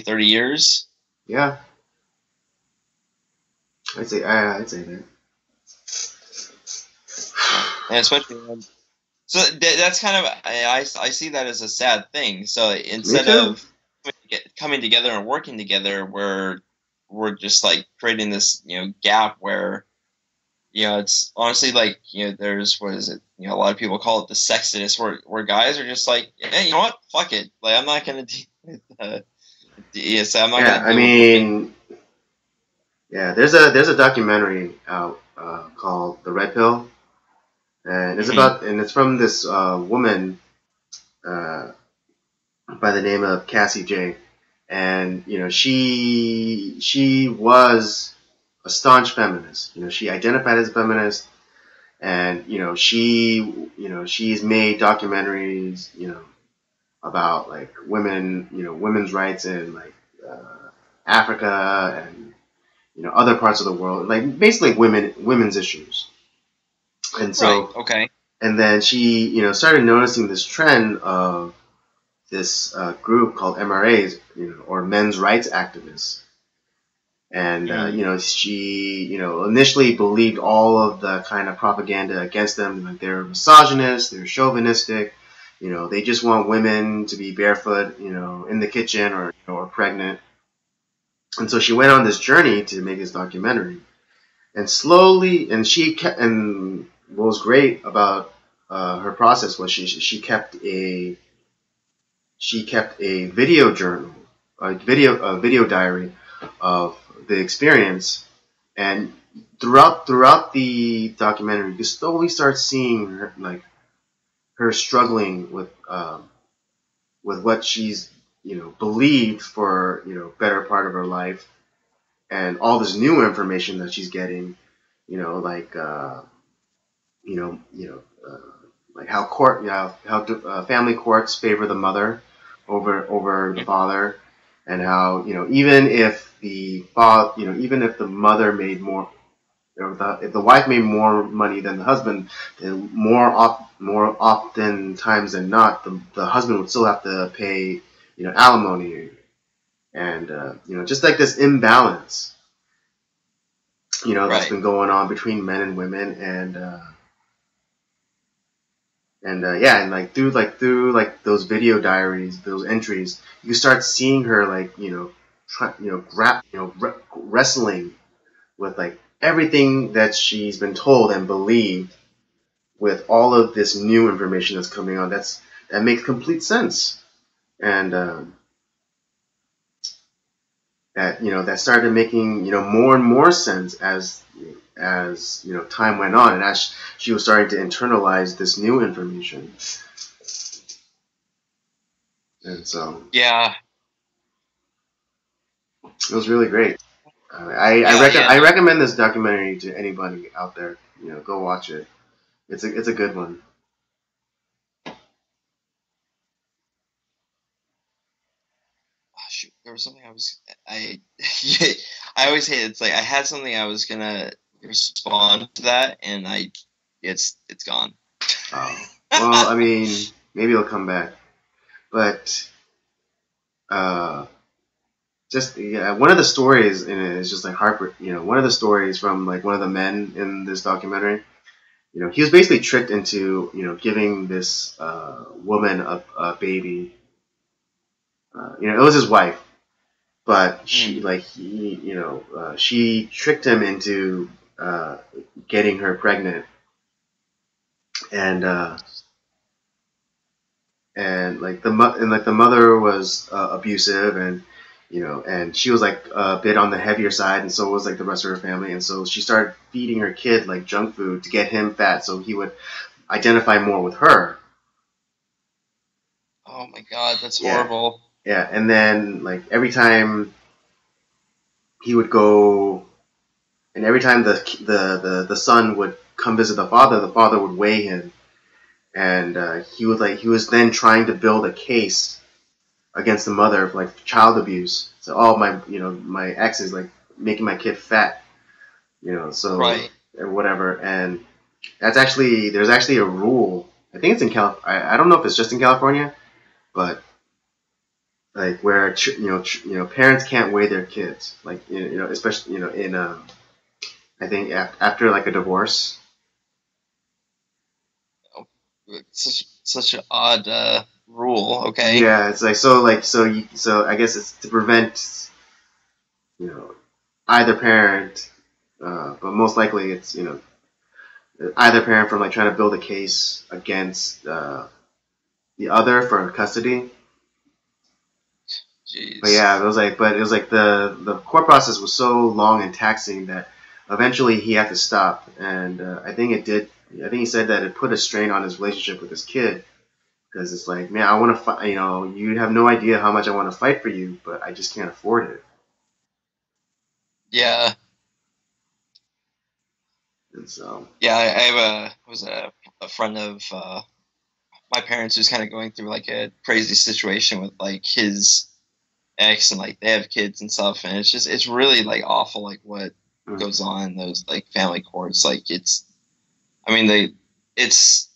30 years. Yeah. I'd say that. And especially so that's kind of, I see that as a sad thing. So instead of coming together and working together, we're just like creating this gap where it's honestly like there's, what is it, a lot of people call it the sexodus, where guys are just like, hey, you know what, fuck it, like I'm not gonna so I'm not gonna I mean, there's a documentary out called The Red Pill. And it's it's from this woman by the name of Cassie J. And she was a staunch feminist. She identified as a feminist, and she's made documentaries about like women, women's rights in like Africa and other parts of the world, like basically women's issues. And so And then she, started noticing this trend of this group called MRAs, or men's rights activists. And, she, initially believed all of the kind of propaganda against them. Like they're misogynist, they're chauvinistic, they just want women to be barefoot, in the kitchen or pregnant. And so she went on this journey to make this documentary. And slowly, and what was great about her process was she kept a video journal, a video diary of the experience, and throughout the documentary, you slowly start seeing her struggling with what she's believed for better part of her life, and all this new information that she's getting, like like how family courts favor the mother over the father, and how even if the mother made more, if the wife made more money than the husband, then more often times than not, the husband would still have to pay alimony, and just like this imbalance that's been going on between men and women, and through those video diaries, those entries, you start seeing her wrestling with like everything that she's been told and believed, with all of this new information that's coming on. That makes complete sense, and that started making more and more sense as time went on, and as she was starting to internalize this new information. And so it was really great. I No. recommend this documentary to anybody out there. Go watch it. It's a good one. Oh, shoot, there was something I I always hate it. It's like I had something I was gonna respond to that, and it's gone. Oh, well, I mean, maybe it'll come back, but uh, just yeah, one of the stories in it is just like heartbreak. One of the stories from like one of the men in this documentary. He was basically tricked into giving this woman a baby. It was his wife, but she tricked him into getting her pregnant, and the mother was abusive, and she was like a bit on the heavier side, and so was like the rest of her family, and so she started feeding her kid like junk food to get him fat, so he would identify more with her. Oh my god, that's Yeah, horrible. yeah, and then like every time he would go, and every time the son would come visit the father would weigh him, and he was then trying to build a case against the mother of like child abuse. So, oh, my ex is like making my kid fat, so Right. or whatever. And there's actually a rule. I think it's in I don't know if it's just in California, but like where parents can't weigh their kids, like especially in I think after like a divorce. Oh, it's such an odd rule. Okay. Yeah, it's so I guess it's to prevent you know either parent, but most likely it's either parent from like trying to build a case against the other for custody. But Jeez. yeah, it was like the court process was so long and taxing that eventually he had to stop, and I think it did. I think he said that it put a strain on his relationship with his kid because it's like, man, I want to fight. You have no idea how much I want to fight for you, but I just can't afford it. Yeah. And so, Yeah. I have a friend of my parents who's kind of going through like a crazy situation with like his ex, and like they have kids and stuff, and it's really like awful like what mm, goes on in those like family courts. Like I mean they it's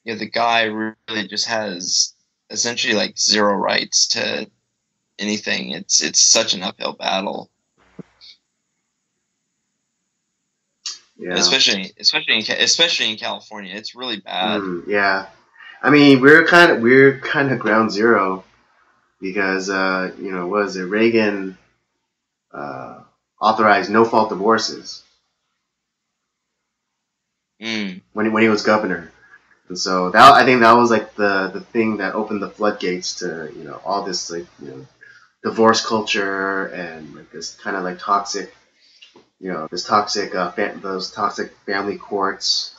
the guy really just has essentially like zero rights to anything. It's such an uphill battle, yeah, especially in California. It's really bad. yeah. I mean, we're kind of ground zero because what is it? Reagan uh, authorized no fault divorces Mm, when he was governor. And so that I think that was like the thing that opened the floodgates to all this like divorce culture and like this kind of like toxic this toxic those toxic family courts.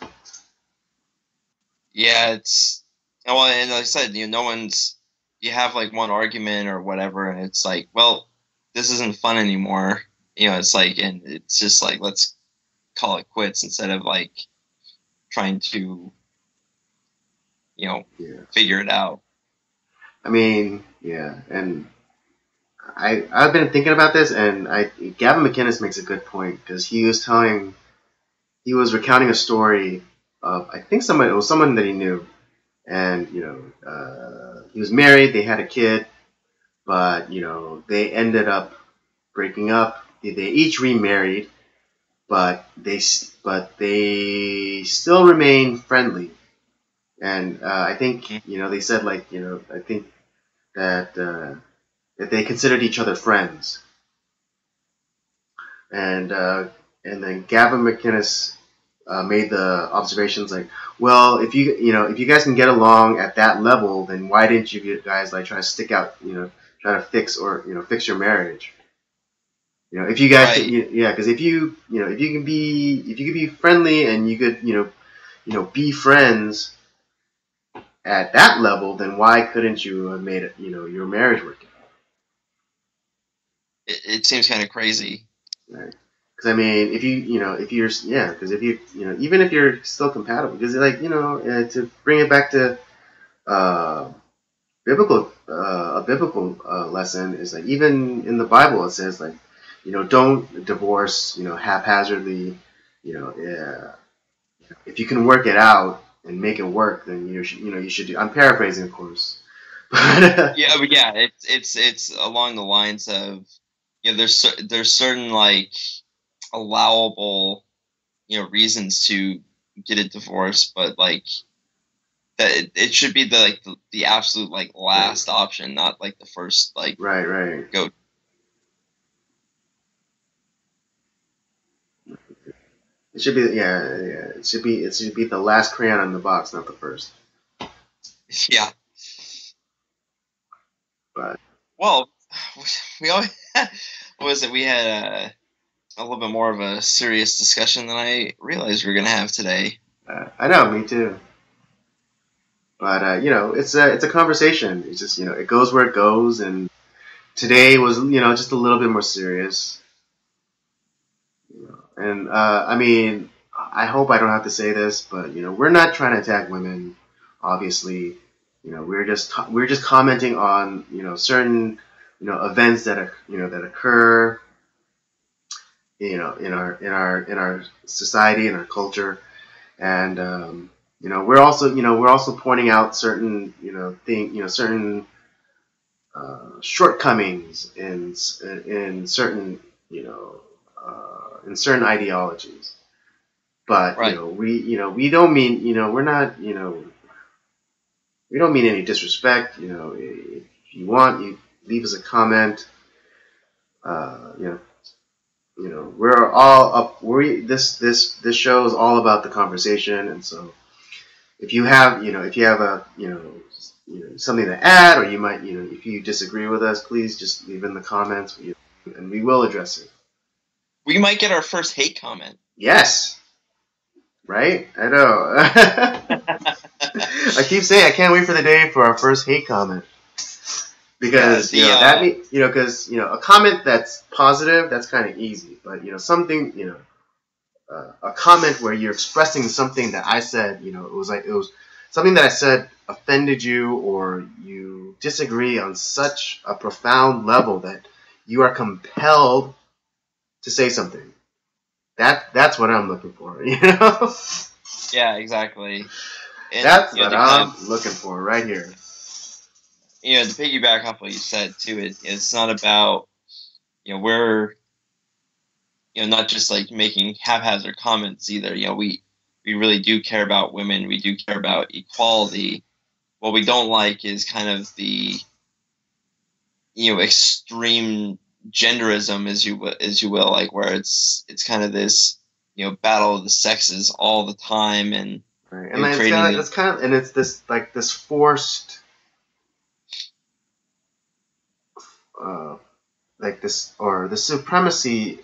yeah, it's well, and like I said, no one's you have like one argument or whatever, and it's like, well, this isn't fun anymore. It's like, and it's just like let's call it quits instead of like trying to you know Yeah, figure it out. I mean yeah, and I've been thinking about this, and Gavin McInnes makes a good point because he was recounting a story of I think it was someone that he knew, and he was married, they had a kid, but they ended up breaking up. They each remarried, but they still remain friendly. And I think Mhm. they said like I think that that they considered each other friends. And and then Gavin McInnes made the observations like, well, if if you guys can get along at that level, then why didn't you guys like try to stick out, try to fix or fix your marriage? If you guys could, Right. yeah, because if you could be friendly and you could be friends at that level, then why couldn't you have made it your marriage work? it seems kind of crazy. Right. Because I mean, if because if even if you're still compatible, because like to bring it back to uh, a biblical lesson is like even in the Bible it says like don't divorce haphazardly. If you can work it out and make it work, then you should do. I'm paraphrasing, of course. Yeah, but yeah, it's along the lines of there's certain like allowable reasons to get a divorce, but like that it should be the absolute like last option, not like the first like right. go. It should be it should be the last crayon in the box, not the first. Yeah. But Well, we always what was it? We had a little bit more of a serious discussion than I realized we were gonna have today. I know, me too. But it's a conversation. It's just it goes where it goes, and today was just a little bit more serious. And I mean, I hope I don't have to say this, but we're not trying to attack women. Obviously, we're just commenting on certain events that are that occur in our society, in our culture, and we're also pointing out certain certain shortcomings in certain ideologies. But Right. we don't mean we're not we don't mean any disrespect. If you want, you leave us a comment. Uh, you know we're all up. This show is all about the conversation, and so if you have a something to add, or you might if you disagree with us, please just leave in the comments, and we will address it. We might get our first hate comment. Yes, right. I know. I keep saying I can't wait for the day for our first hate comment. Because because a comment that's positive, that's kind of easy, but something a comment where you're expressing something that I said, it was something that I said offended you, or you disagree on such a profound level that you are compelled to say something. That's what I'm looking for, Yeah, exactly. And That's what I'm looking for right here. To piggyback off what you said too, it's not about we're not just like making haphazard comments either. We really do care about women. We do care about equality. What we don't like is kind of the extreme genderism, as you will, like where it's kind of this battle of the sexes all the time, and right. And it's this forced like this, or the supremacy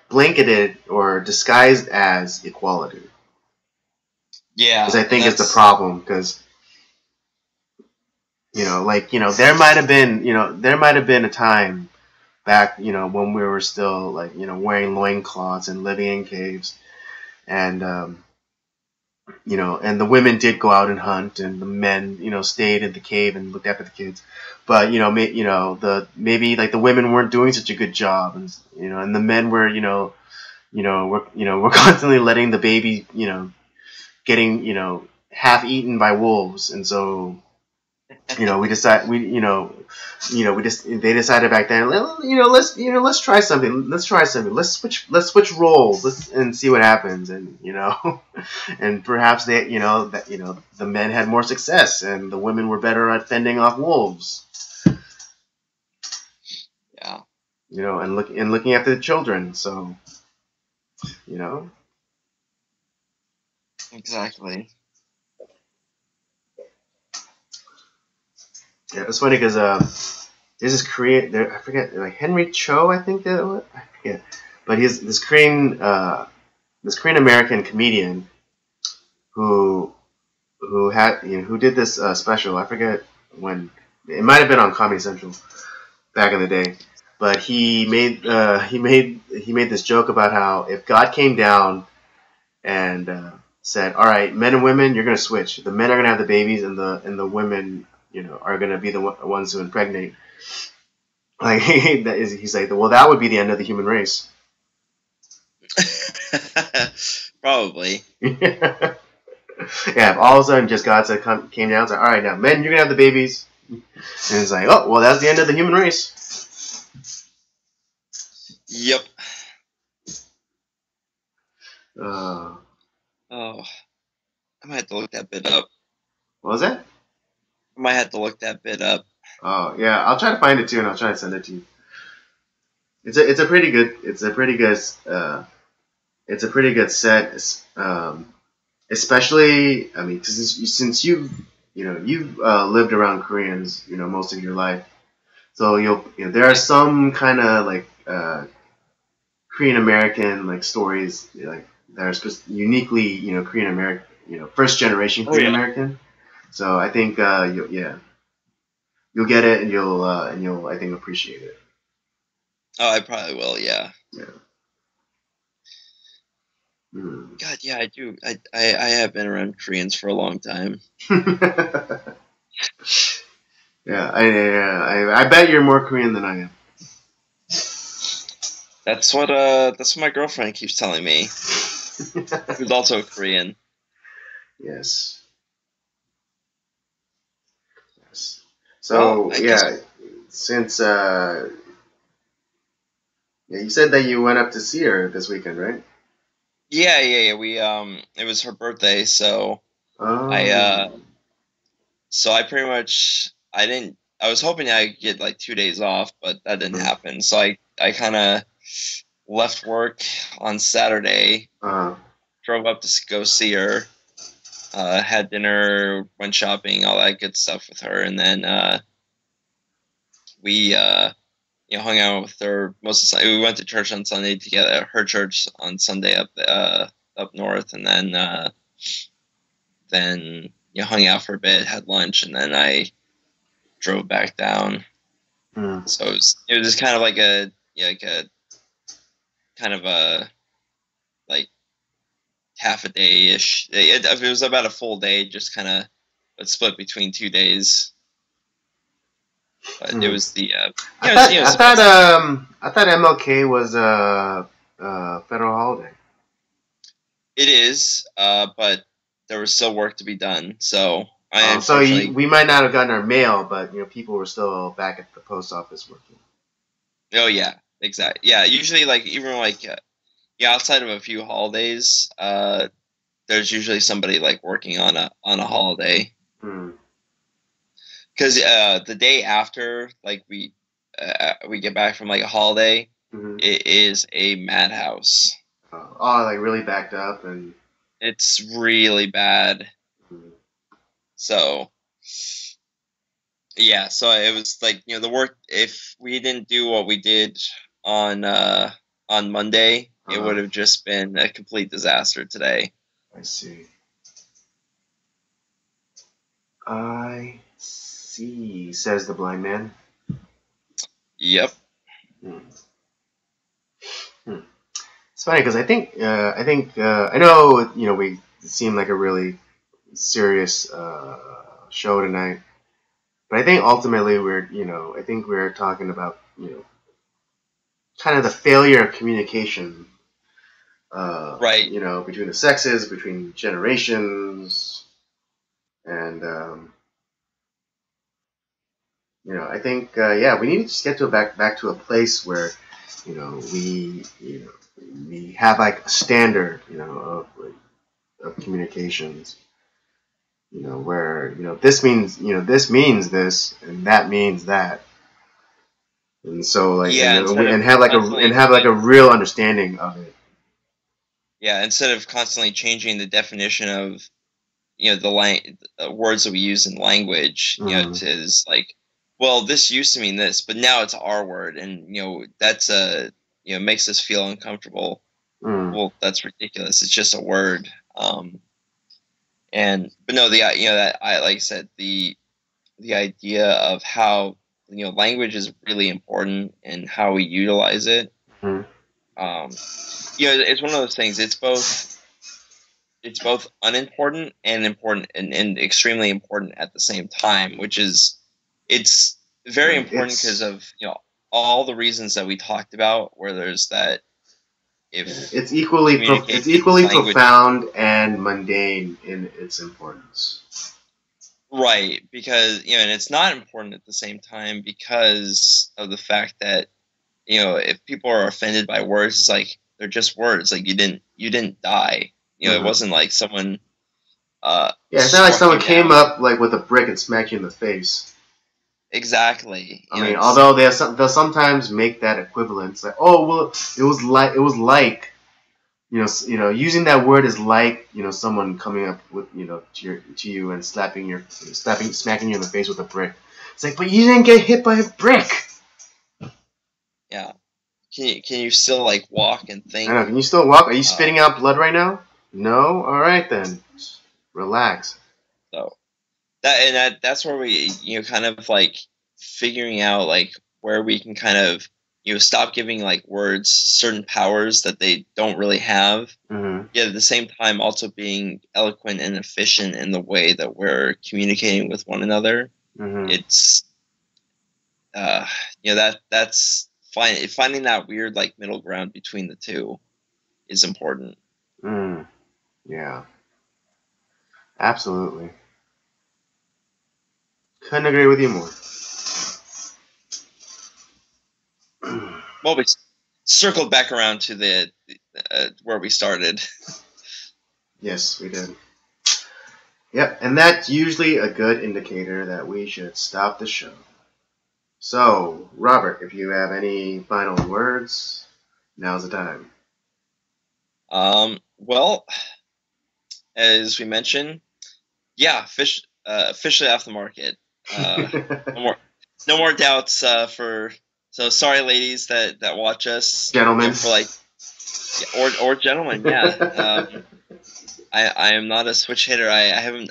blanketed or disguised as equality. Yeah, because I think is the problem. Because there might have been a time back when we were still like wearing loincloths and living in caves, and and the women did go out and hunt, and the men stayed in the cave and looked after the kids. But maybe like the women weren't doing such a good job, and the men were we're constantly letting the baby getting half eaten by wolves. And so we decide they decided back then, let's try something, let's switch roles, and see what happens. And and perhaps the men had more success and the women were better at fending off wolves. Yeah. And looking after the children. So exactly. Yeah, it's funny because there's this Korean, I forget, like Henry Cho, I think I forget, but he's this Korean American comedian who did this special. I forget when. It might have been on Comedy Central back in the day, but he made this joke about how if God came down and said, "All right, men and women, you're gonna switch. The men are gonna have the babies, and the women, are gonna be the ones who impregnate." Like he's like, "Well, that would be the end of the human race." Probably. Yeah, if all of a sudden just God said came down and said, "All right, now men, you're gonna have the babies," and it's like, "Oh, well, that's the end of the human race." Yep. Uh, Oh, I might have to look that bit up. what was that? I might have to look that bit up. Oh yeah, I'll try to find it too, and I'll try to send it to you. It's a pretty good set. Especially, I mean, because since you've lived around Koreans, most of your life, so there are some kind of like Korean American like stories like that are uniquely Korean American, first generation Korean American. So I think you'll get it, and you'll I think appreciate it. Oh, I probably will. Yeah. Yeah. Mm. God, yeah, I do. I have been around Koreans for a long time. Yeah, I bet you're more Korean than I am. That's what my girlfriend keeps telling me. Who's also Korean. Yes. Yes. So since you said that you went up to see her this weekend, right? Yeah. We it was her birthday, so Oh. I pretty much I was hoping I'd get like 2 days off, but that didn't happen. So I kind of left work on Saturday, drove up to go see her, had dinner, went shopping, all that good stuff with her, and then we hung out with her most of the Sunday. We went to church on Sunday together, her church on Sunday up north, and then hung out for a bit, had lunch, and then I drove back down. So it was just kind of like a kind of a like half a day ish. It was about a full day, just kind of split between 2 days. But it was the I thought MLK was a federal holiday. It is, but there was still work to be done. So we might not have gotten our mail, but people were still back at the post office working. Oh yeah, exactly. Yeah, usually even outside of a few holidays, there's usually somebody working on a holiday. Because the day after we get back from a holiday, it is a madhouse. Really backed up, and it's really bad. So yeah, so it was the work. If we didn't do what we did on Monday, it would have just been a complete disaster today. I see. I see, says the blind man. Yep. It's funny because I think I know we seem like a really serious show tonight, but I think ultimately we're talking about kind of the failure of communication, right? Between the sexes, between generations, and I think we need to just get to back to a place where we have a standard of communications, where this means this and that means that, and so and have a real understanding of it. Yeah, instead of constantly changing the definition of the words that we use in language, is well, this used to mean this, but now it's our word, and that's makes us feel uncomfortable. Well, that's ridiculous. It's just a word. But no, that I like I said, the idea of how language is really important in how we utilize it. Mm-hmm. It's one of those things. It's both unimportant and important and extremely important at the same time, which is it's very important because of all the reasons that we talked about, where there's that it's equally profound and mundane in its importance. Right, because and it's not important at the same time because of the fact that if people are offended by words, it's like they're just words. Like you didn't die. It wasn't like someone. It's not like someone came up like with a brick and smacked you in the face. Exactly. I mean, although they'll sometimes make that equivalence, like, oh well, it was like using that word is like someone coming up with to you and smacking you in the face with a brick. It's like, but you didn't get hit by a brick. Yeah. Can you still like walk and think? I know. Can you still walk? Are you spitting out blood right now? No. All right then. Just relax. So that's where we kind of like figuring out like where we can kind of stop giving like words certain powers that they don't really have. Mm-hmm. Yet at the same time also being eloquent and efficient in the way that we're communicating with one another. Mm-hmm. It's that's finding that weird like middle ground between the two is important. Yeah. Absolutely. Couldn't agree with you more. Well, we circled back around to the where we started. Yes, we did. Yep, and that's usually a good indicator that we should stop the show. So, Robert, if you have any final words, now's the time. Well, as we mentioned, fish officially off the market. No more doubts for. So sorry, ladies that watch us, gentlemen, for like, or gentlemen, yeah. I am not a Switch hitter. I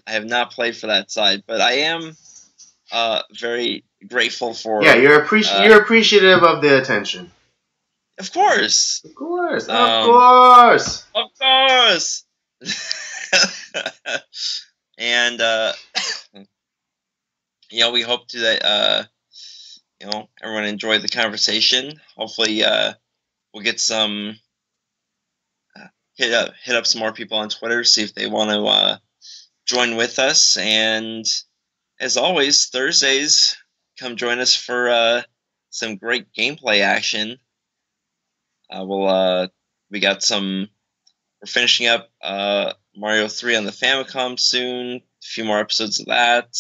have not played for that side, but I am very grateful for. Yeah, you're appreciative of the attention. Of course. Of course. Of course. Of course. And we hope to that everyone enjoyed the conversation. Hopefully we'll get some hit up some more people on Twitter, see if they want to join with us. And as always, Thursdays, come join us for some great gameplay action. We're finishing up Mario 3 on the Famicom soon. A few more episodes of that.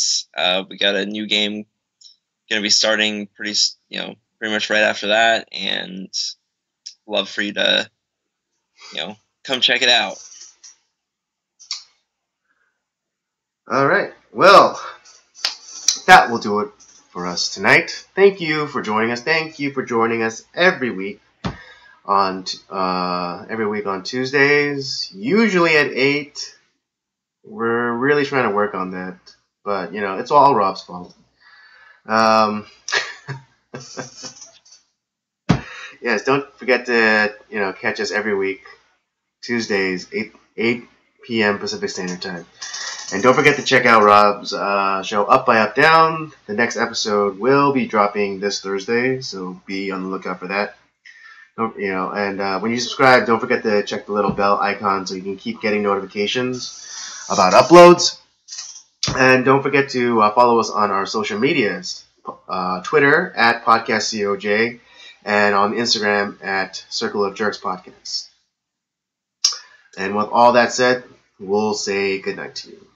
We got a new game going to be starting pretty much right after that, and love for you to come check it out. All right. Well, that will do it for us tonight. Thank you for joining us. Thank you for joining us every week on Tuesdays, usually at 8. We're really trying to work on that, but it's all Rob's fault. Yes, don't forget to catch us every week, Tuesdays, 8 p.m. Pacific Standard Time. And don't forget to check out Rob's show Up by Up Down. The next episode will be dropping this Thursday, so be on the lookout for that. And when you subscribe, don't forget to check the little bell icon so you can keep getting notifications about uploads. And don't forget to follow us on our social medias, Twitter at PodcastCOJ, and on Instagram at Circle of Jerks Podcast. And with all that said, we'll say goodnight to you.